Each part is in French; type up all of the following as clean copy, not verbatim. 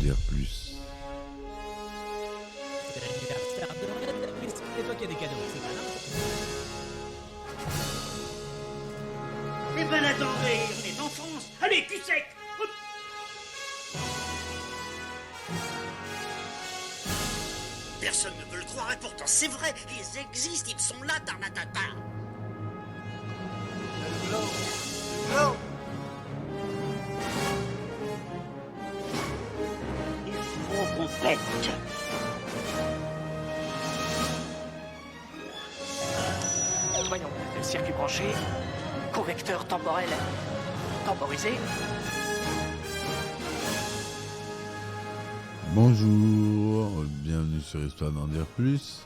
dire plus. C'est l'anniversaire de Noël, mais c'est toi qui as des cadeaux, c'est pas grave. Eh ben attendez, on est en France. Allez, cul sec. Hop. Personne ne veut le croire et pourtant c'est vrai, ils existent, ils sont là, tarnatata. Non. Il faut qu'on pète. Voyons, circuit branché, correcteur temporel temporisé. Bonjour, bienvenue sur Histoire d'en dire plus.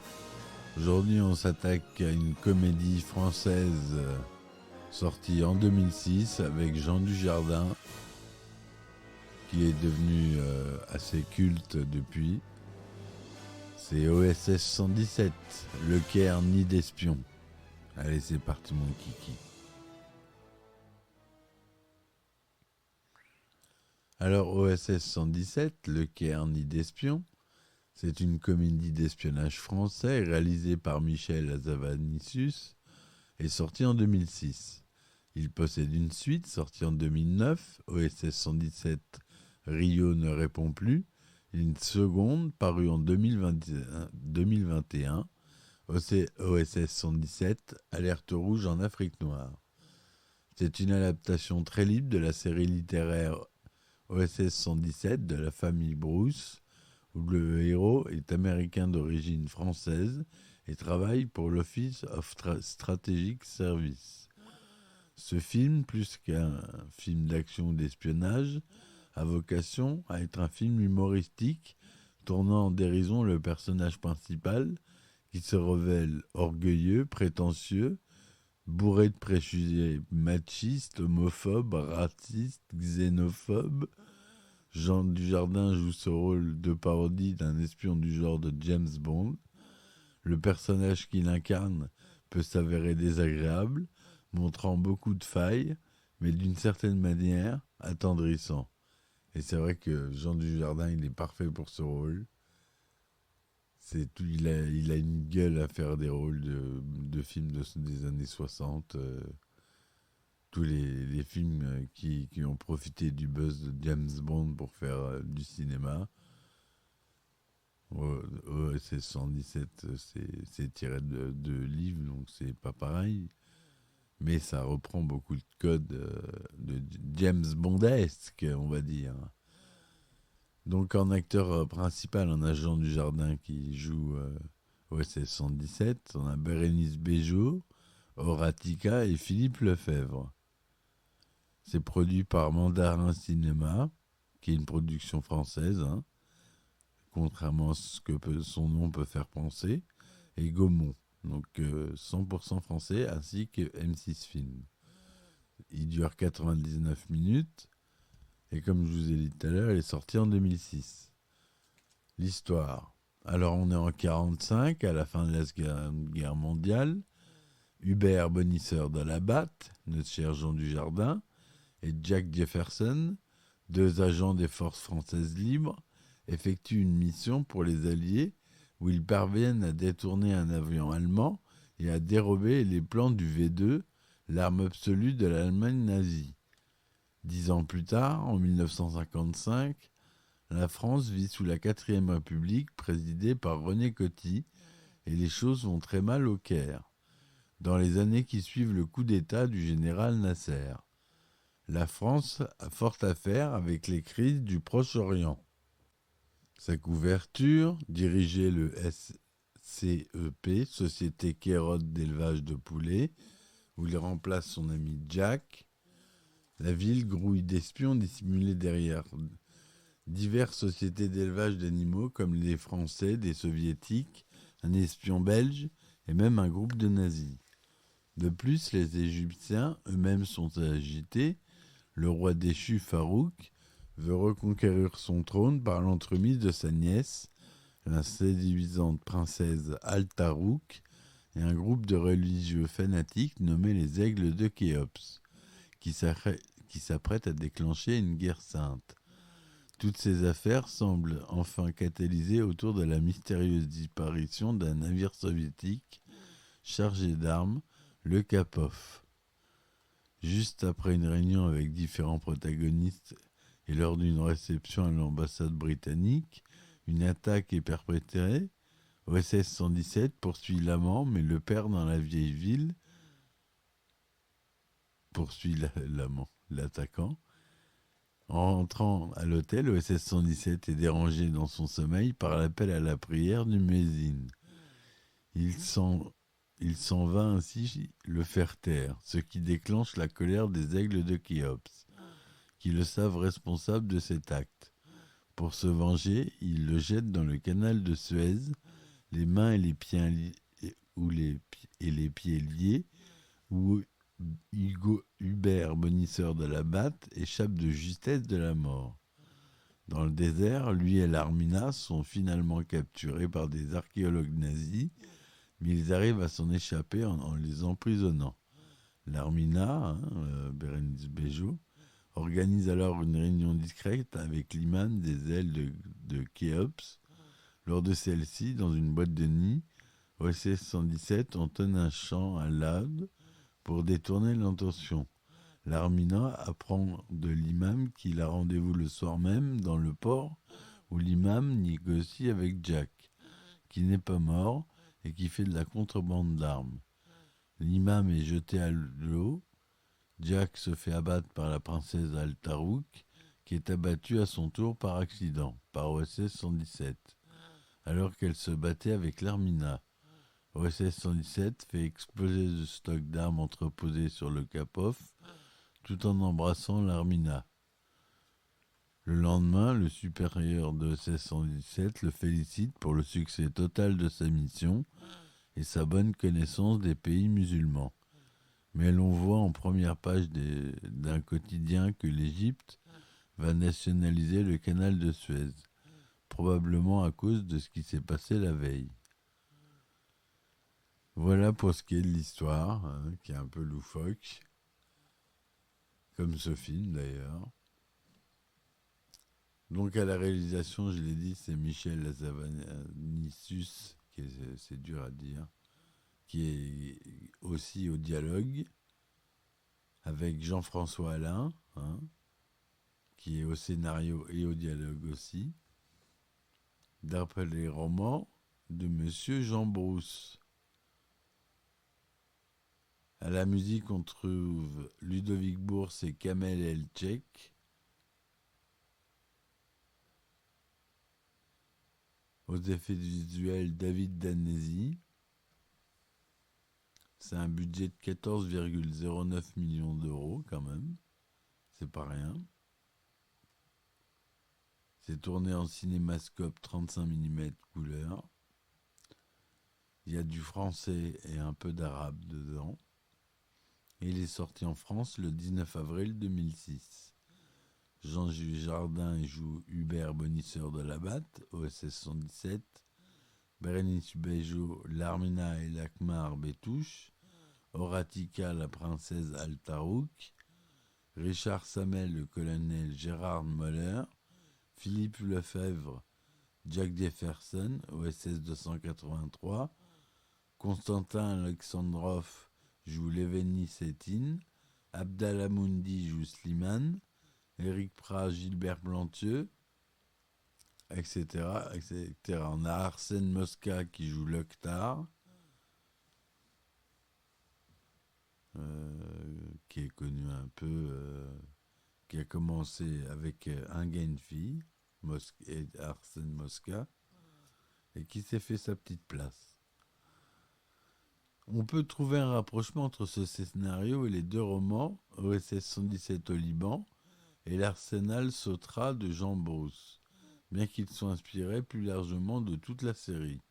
Aujourd'hui, on s'attaque à une comédie française sortie en 2006 avec Jean Dujardin, qui est devenu assez culte depuis. C'est OSS 117, Le Caire nid d'espions. Allez, c'est parti mon kiki. Alors OSS 117, Le Caire nid d'espions, c'est une comédie d'espionnage français réalisée par Michel Hazanavicius et sortie en 2006. Il possède une suite sortie en 2009, OSS 117, Rio ne répond plus, et une seconde parue en 2021, OSS 117, Alerte rouge en Afrique noire. C'est une adaptation très libre de la série littéraire OSS 117 de la famille Bruce, où le héros est américain d'origine française et travaille pour l'Office of Strategic Service. Ce film, plus qu'un film d'action ou d'espionnage, a vocation à être un film humoristique tournant en dérision le personnage principal qui se révèle orgueilleux, prétentieux, bourré de préjugés machistes, homophobes, racistes, xénophobes. Jean Dujardin joue ce rôle de parodie d'un espion du genre de James Bond. Le personnage qu'il incarne peut s'avérer désagréable, montrant beaucoup de failles, mais d'une certaine manière attendrissant. Et c'est vrai que Jean Dujardin, il est parfait pour ce rôle. Il a une gueule à faire des rôles de films des années 60. Tous les films qui ont profité du buzz de James Bond pour faire du cinéma. OSS 117, c'est tiré de livres, donc c'est pas pareil. Mais ça reprend beaucoup de codes de James Bondesque, on va dire. Donc en acteur principal, on a Jean Dujardin qui joue OSS 117. On a Bérénice Bejo, Horatica et Philippe Lefebvre. C'est produit par Mandarin Cinéma, qui est une production française, contrairement à ce que son nom peut faire penser, et Gaumont, donc 100% français, ainsi que M6 Film. Il dure 99 minutes. Et comme je vous ai dit tout à l'heure, elle est sortie en 2006. L'histoire. Alors on est en 1945, à la fin de la Seconde Guerre mondiale. Hubert Bonisseur de la Batte, notre cher Jean Dujardin, et Jack Jefferson, deux agents des forces françaises libres, effectuent une mission pour les Alliés où ils parviennent à détourner un avion allemand et à dérober les plans du V2, l'arme absolue de l'Allemagne nazie. 10 ans plus tard, en 1955, la France vit sous la 4e République présidée par René Coty et les choses vont très mal au Caire. Dans les années qui suivent le coup d'État du général Nasser, la France a fort à faire avec les crises du Proche-Orient. Sa couverture, dirigeait le SCEP, Société Kérotte d'élevage de poulets, où il remplace son ami Jack. La ville grouille d'espions dissimulés derrière diverses sociétés d'élevage d'animaux comme les Français, des Soviétiques, un espion belge et même un groupe de nazis. De plus, les Égyptiens eux-mêmes sont agités. Le roi déchu Farouk veut reconquérir son trône par l'entremise de sa nièce, la séduisante princesse Al-Tarouk, et un groupe de religieux fanatiques nommés les Aigles de Khéops, qui s'apprête à déclencher une guerre sainte. Toutes ces affaires semblent enfin catalysées autour de la mystérieuse disparition d'un navire soviétique chargé d'armes, le Kapov. Juste après une réunion avec différents protagonistes et lors d'une réception à l'ambassade britannique, une attaque est perpétrée. OSS 117 poursuit l'amant mais le perd dans la vieille ville. Poursuit l'amant, l'attaquant. En rentrant à l'hôtel, OSS 117 est dérangé dans son sommeil par l'appel à la prière du muezzin. Il s'en va ainsi le faire taire, ce qui déclenche la colère des aigles de Khéops, qui le savent responsable de cet acte. Pour se venger, il le jette dans le canal de Suez, les mains et les pieds liés, où Hubert, bonisseur de la batte, échappe de justesse de la mort. Dans le désert, lui et l'Armina sont finalement capturés par des archéologues nazis, mais ils arrivent à s'en échapper en les emprisonnant. L'Armina, Bérénice Bejo, organise alors une réunion discrète avec l'imam des ailes de Khéops. Lors de celle-ci, dans une boîte de nuit, OSS 117 entonne un chant à l'Ad pour détourner l'intention. L'Armina apprend de l'imam qu'il a rendez-vous le soir même dans le port où l'imam négocie avec Jack, qui n'est pas mort et qui fait de la contrebande d'armes. L'imam est jeté à l'eau. Jack se fait abattre par la princesse Al-Tarouk, qui est abattue à son tour par accident, par OSS 117, alors qu'elle se battait avec l'Armina. OSS 117 fait exploser le stock d'armes entreposé sur le Kapov, tout en embrassant l'Armina. Le lendemain, le supérieur de OSS 117 le félicite pour le succès total de sa mission et sa bonne connaissance des pays musulmans. Mais l'on voit en première page d'un quotidien que l'Égypte va nationaliser le canal de Suez, probablement à cause de ce qui s'est passé la veille. Voilà pour ce qui est de l'histoire, qui est un peu loufoque, comme ce film d'ailleurs. Donc à la réalisation, je l'ai dit, c'est Michel Hazanavicius, c'est dur à dire, qui est aussi au dialogue, avec Jean-François Alain, qui est au scénario et au dialogue aussi, d'après les romans de Monsieur Jean Brousse. À la musique, on trouve Ludovic Bourse et Kamel Elchek. Aux effets visuels, David Danesi. C'est un budget de 14,09 millions d'euros quand même. C'est pas rien. C'est tourné en cinémascope 35 mm couleur. Il y a du français et un peu d'arabe dedans. Et il est sorti en France le 19 avril 2006. Jean Jardin joue Hubert, bonisseur de la batte, OSS 117. Bérénice Bejo, l'Armina et l'Akmar Bétouche. Horatica, la princesse Al-Tarouk. Richard Samel, le colonel Gérard Moller. Philippe Lefebvre, Jack Jefferson, OSS 283. Constantin Alexandrov joue Leveni Sétine. Abdallah-Moundi joue Slimane. Éric Prat, Gilbert Plantieux, etc., etc. On a Arsène Mosca qui joue Lokhtar, qui est connu un peu, qui a commencé avec Un gars, une fille, Arsène Mosca, et qui s'est fait sa petite place. On peut trouver un rapprochement entre ce scénario et les deux romans, OSS 117 au Liban, et l'Arsenal Sotra de Jean Brousse, bien qu'ils soient inspirés plus largement de toute la série.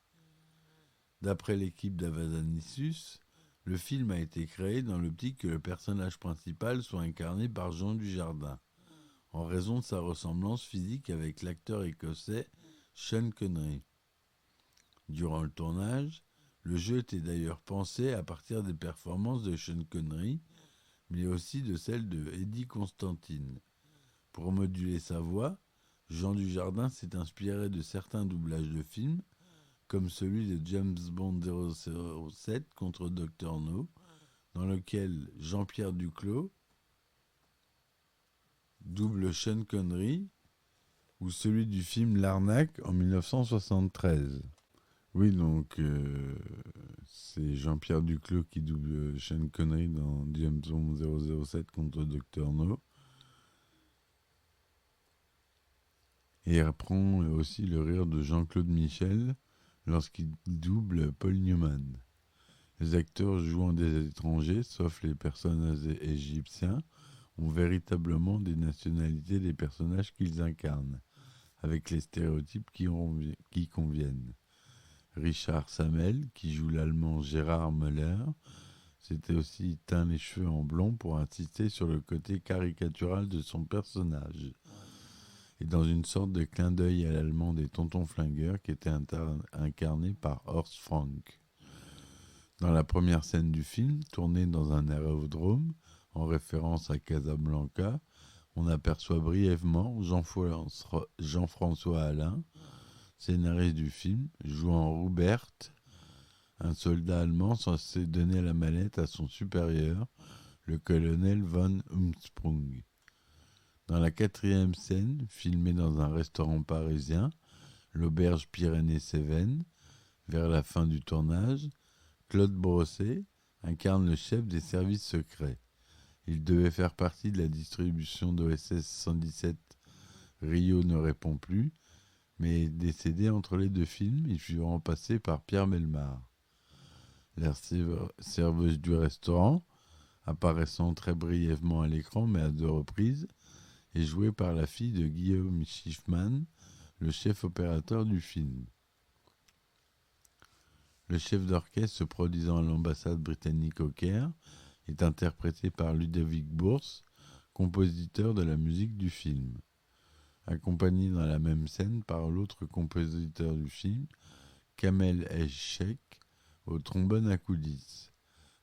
D'après l'équipe d'Avazanicius, le film a été créé dans l'optique que le personnage principal soit incarné par Jean Dujardin, en raison de sa ressemblance physique avec l'acteur écossais Sean Connery. Durant le tournage, le jeu était d'ailleurs pensé à partir des performances de Sean Connery, mais aussi de celles de Eddie Constantine. Pour moduler sa voix, Jean Dujardin s'est inspiré de certains doublages de films, comme celui de James Bond 007 contre Dr No, dans lequel Jean-Pierre Duclos double Sean Connery, ou celui du film L'Arnaque en 1973. Oui, donc c'est Jean-Pierre Duclos qui double Sean Connery dans James Bond 007 contre Dr No. Et il reprend aussi le rire de Jean-Claude Michel lorsqu'il double Paul Newman. Les acteurs jouant des étrangers, sauf les personnages égyptiens, ont véritablement des nationalités des personnages qu'ils incarnent, avec les stéréotypes qui conviennent. Richard Samel, qui joue l'allemand Gérard Müller, s'était aussi teint les cheveux en blond pour insister sur le côté caricatural de son personnage. Et dans une sorte de clin d'œil à l'allemand des Tontons Flingueurs qui était incarné par Horst Frank. Dans la première scène du film, tournée dans un aérodrome, en référence à Casablanca, on aperçoit brièvement Jean-François Alain, scénariste du film, jouant Rubert, un soldat allemand censé donner la mallette à son supérieur, le colonel von Umsprung. Dans la quatrième scène, filmée dans un restaurant parisien, l'auberge Pyrénées-Cévennes, vers la fin du tournage, Claude Brosset incarne le chef des services secrets. Il devait faire partie de la distribution d'OSS 117 Rio ne répond plus, mais décédé entre les deux films, il fut remplacé par Pierre Melmar. La serveuse du restaurant, apparaissant très brièvement à l'écran mais à 2 reprises, est jouée par la fille de Guillaume Schiffman, le chef opérateur du film. Le chef d'orchestre se produisant à l'ambassade britannique au Caire est interprété par Ludovic Bourse, compositeur de la musique du film. Accompagné dans la même scène par l'autre compositeur du film, Kamel El-Sheikh, au trombone à coulisses.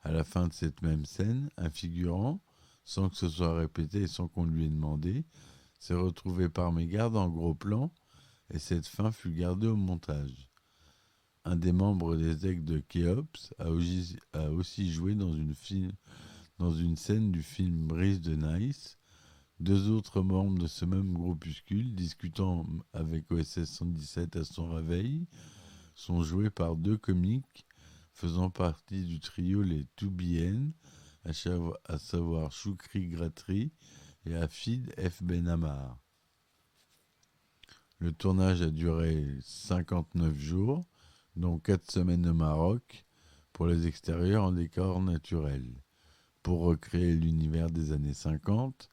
À la fin de cette même scène, un figurant, sans que ce soit répété et sans qu'on lui ait demandé, s'est retrouvé par mégarde en gros plan, et cette fin fut gardée au montage. Un des membres des Aigles de Khéops a aussi joué dans une scène du film Brise de Nice. 2 autres membres de ce même groupuscule, discutant avec OSS 117 à son réveil, sont joués par 2 comiques faisant partie du trio Les Toubiennes, à savoir Choukri Gratri et Hafid F. Benamar. Le tournage a duré 59 jours, dont 4 semaines au Maroc, pour les extérieurs en décor naturel. Pour recréer l'univers des années 50,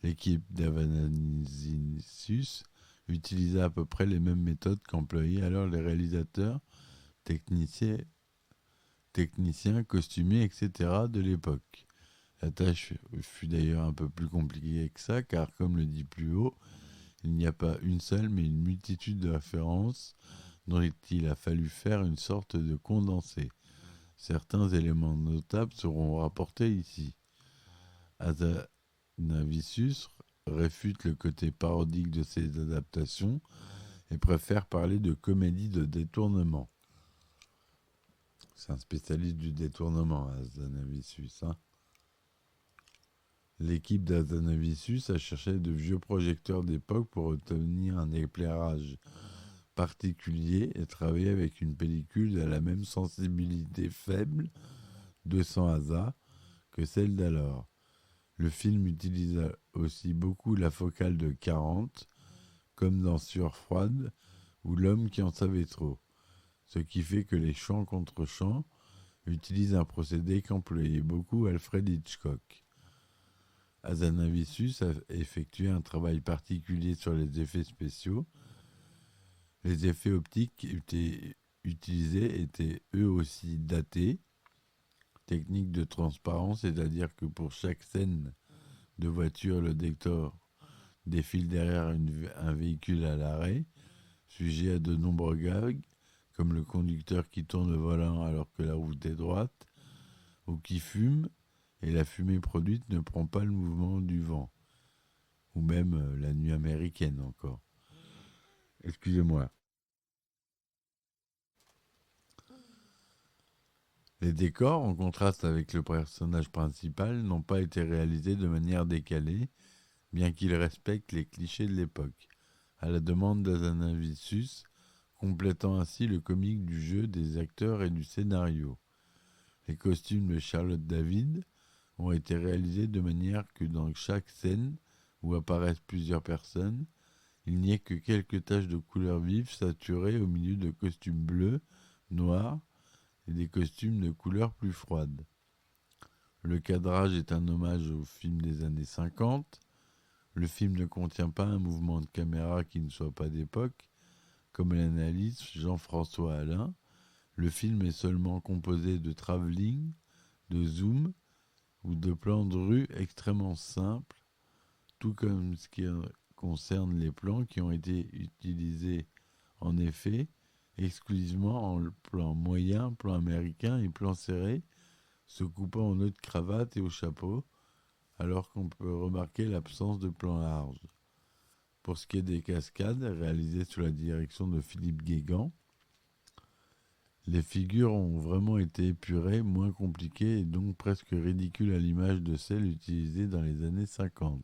l'équipe d'Avanasius utilisa à peu près les mêmes méthodes qu'employaient alors les réalisateurs, techniciens, costumiers, etc. de l'époque. La tâche fut d'ailleurs un peu plus compliquée que ça, car comme le dit plus haut, il n'y a pas une seule mais une multitude de références dont il a fallu faire une sorte de condensé. Certains éléments notables seront rapportés ici. Azanavicius réfute le côté parodique de ces adaptations et préfère parler de comédie de détournement. C'est un spécialiste du détournement, Azanavicius. L'équipe d'Azanavicius a cherché de vieux projecteurs d'époque pour obtenir un éclairage particulier et travailler avec une pellicule à la même sensibilité faible, 200 ASA, que celle d'alors. Le film utilise aussi beaucoup la focale de 40, comme dans Sueur froide ou L'homme qui en savait trop, ce qui fait que les chants contre chants utilisent un procédé qu'employait beaucoup Alfred Hitchcock. Azanavicius a effectué un travail particulier sur les effets spéciaux. Les effets optiques utilisés étaient eux aussi datés. Technique de transparence, c'est-à-dire que pour chaque scène de voiture, le décor défile derrière un véhicule à l'arrêt, sujet à de nombreux gags, comme le conducteur qui tourne le volant alors que la route est droite, ou qui fume, et la fumée produite ne prend pas le mouvement du vent, ou même la nuit américaine encore. Excusez-moi. Les décors, en contraste avec le personnage principal, n'ont pas été réalisés de manière décalée, bien qu'ils respectent les clichés de l'époque, à la demande d'Azanavicius, complétant ainsi le comique du jeu, des acteurs et du scénario. Les costumes de Charlotte David ont été réalisés de manière que dans chaque scène où apparaissent plusieurs personnes, il n'y ait que quelques taches de couleur vive saturées au milieu de costumes bleus, noirs et des costumes de couleur plus froide. Le cadrage est un hommage au film des années 50. Le film ne contient pas un mouvement de caméra qui ne soit pas d'époque, comme l'analyse Jean-François Alain. Le film est seulement composé de travelling, de zoom ou de plans de rue extrêmement simples, tout comme ce qui concerne les plans qui ont été utilisés en effet exclusivement en plan moyen, plan américain et plan serré, se coupant en nœud de cravate et au chapeau, alors qu'on peut remarquer l'absence de plan large. Pour ce qui est des cascades, réalisées sous la direction de Philippe Guégan, les figures ont vraiment été épurées, moins compliquées et donc presque ridicules à l'image de celles utilisées dans les années 50.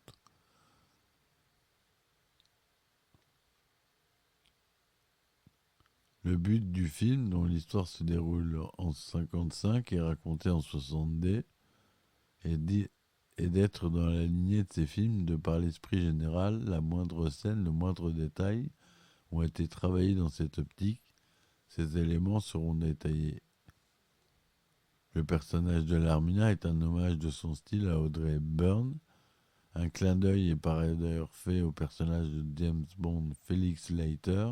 Le but du film, dont l'histoire se déroule en 55 et racontée en 60D, est d'être dans la lignée de ces films de par l'esprit général, la moindre scène, le moindre détail ont été travaillés dans cette optique. Ces éléments seront détaillés. Le personnage de Larmina est un hommage de son style à Audrey Hepburn. Un clin d'œil est par ailleurs fait au personnage de James Bond Felix Leiter,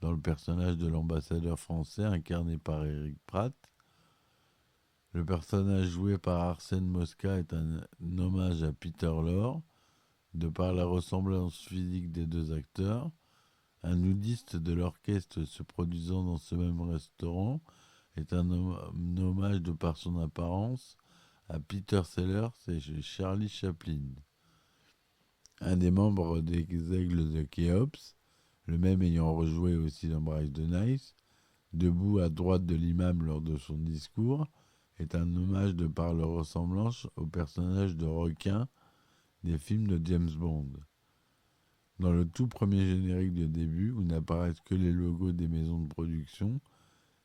dans le personnage de l'ambassadeur français incarné par Eric Pratt. Le personnage joué par Arsène Mosca est un hommage à Peter Lorre, de par la ressemblance physique des deux acteurs. Un nudiste de l'orchestre se produisant dans ce même restaurant est un hommage de par son apparence à Peter Sellers et Charlie Chaplin. Un des membres des Aigles de Khéops, le même ayant rejoué aussi dans Bryce de Nice, debout à droite de l'imam lors de son discours, est un hommage de par leur ressemblance au personnage de requin des films de James Bond. Dans le tout premier générique de début, où n'apparaissent que les logos des maisons de production,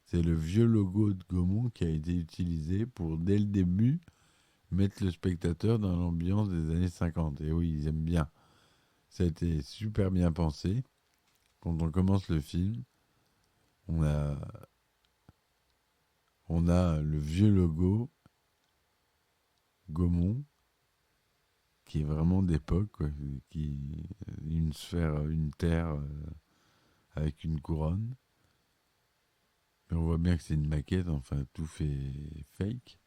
c'est le vieux logo de Gaumont qui a été utilisé pour, dès le début, mettre le spectateur dans l'ambiance des années 50. Et oui, ils aiment bien. Ça a été super bien pensé. Quand on commence le film, on a le vieux logo Gaumont qui est vraiment d'époque, quoi, qui une sphère, une terre avec une couronne. Mais on voit bien que c'est une maquette, enfin tout fait fake.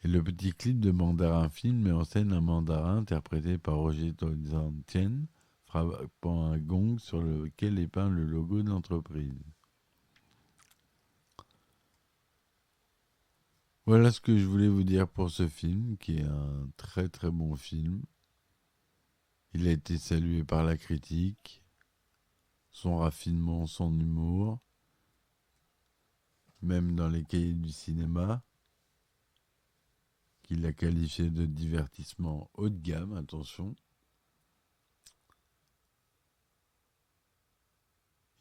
Et le petit clip de Mandarin Film met en scène un mandarin interprété par Roger Tozantien, frappant un gong sur lequel est peint le logo de l'entreprise. Voilà ce que je voulais vous dire pour ce film, qui est un très très bon film. Il a été salué par la critique, son raffinement, son humour, même dans les cahiers du cinéma, qu'il a qualifié de divertissement haut de gamme, attention.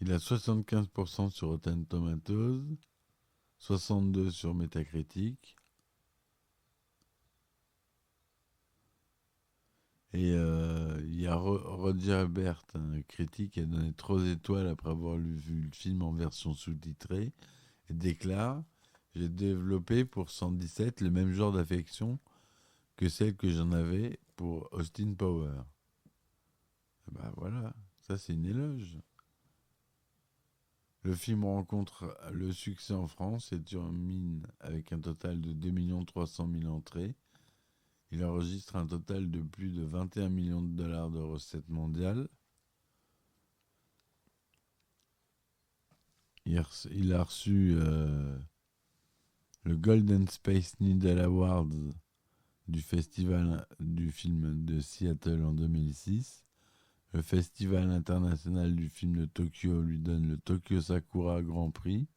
Il a 75% sur Rotten Tomatoes, 62 sur Metacritic. Et il y a Roger Ebert, un critique, qui a donné 3 étoiles après avoir vu le film en version sous-titrée, et déclare: j'ai développé pour 117 le même genre d'affection que celle que j'en avais pour Austin Power. Et ben voilà, ça c'est une éloge. Le film rencontre le succès en France et termine avec un total de 2 300 000 entrées. Il enregistre un total de plus de 21 millions de dollars de recettes mondiales. Il a reçu le Golden Space Needle Awards du Festival du film de Seattle en 2006, Le Festival international du film de Tokyo lui donne le Tokyo Sakura Grand Prix,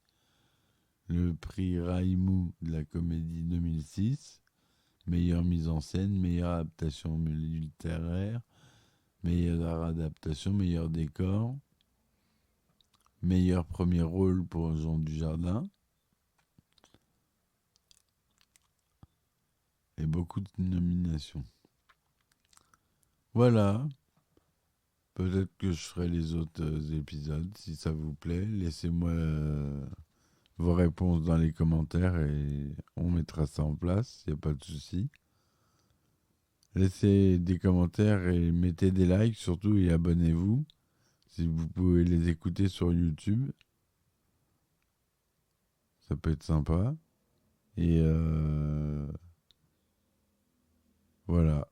le prix Raimu de la comédie 2006, meilleure mise en scène, meilleure adaptation littéraire, meilleure adaptation, meilleur décor, meilleur premier rôle pour Jean Dujardin, et beaucoup de nominations. Voilà. Peut-être que je ferai les autres épisodes, si ça vous plaît. Laissez-moi vos réponses dans les commentaires et on mettra ça en place, il n'y a pas de souci. Laissez des commentaires et mettez des likes surtout et abonnez-vous si vous pouvez les écouter sur YouTube. Ça peut être sympa. Et voilà.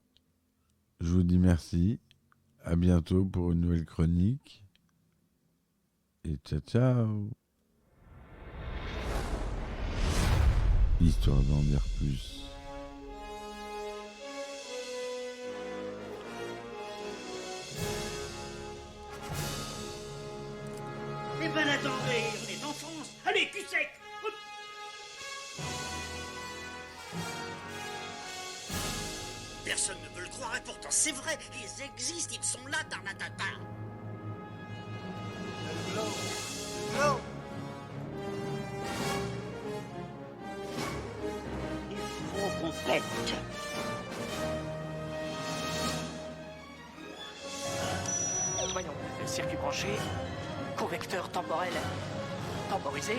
Je vous dis merci. À bientôt pour une nouvelle chronique. Et ciao ciao. Histoire d'en dire plus. Eh ben attendez, on est en France. Allez, cul sec. Hop. Personne ne veut le croire et pourtant c'est vrai, ils existent, ils sont là, Tarnatata. Il faut qu'on pète. Voyons, le circuit branché, correcteur temporel temporisé,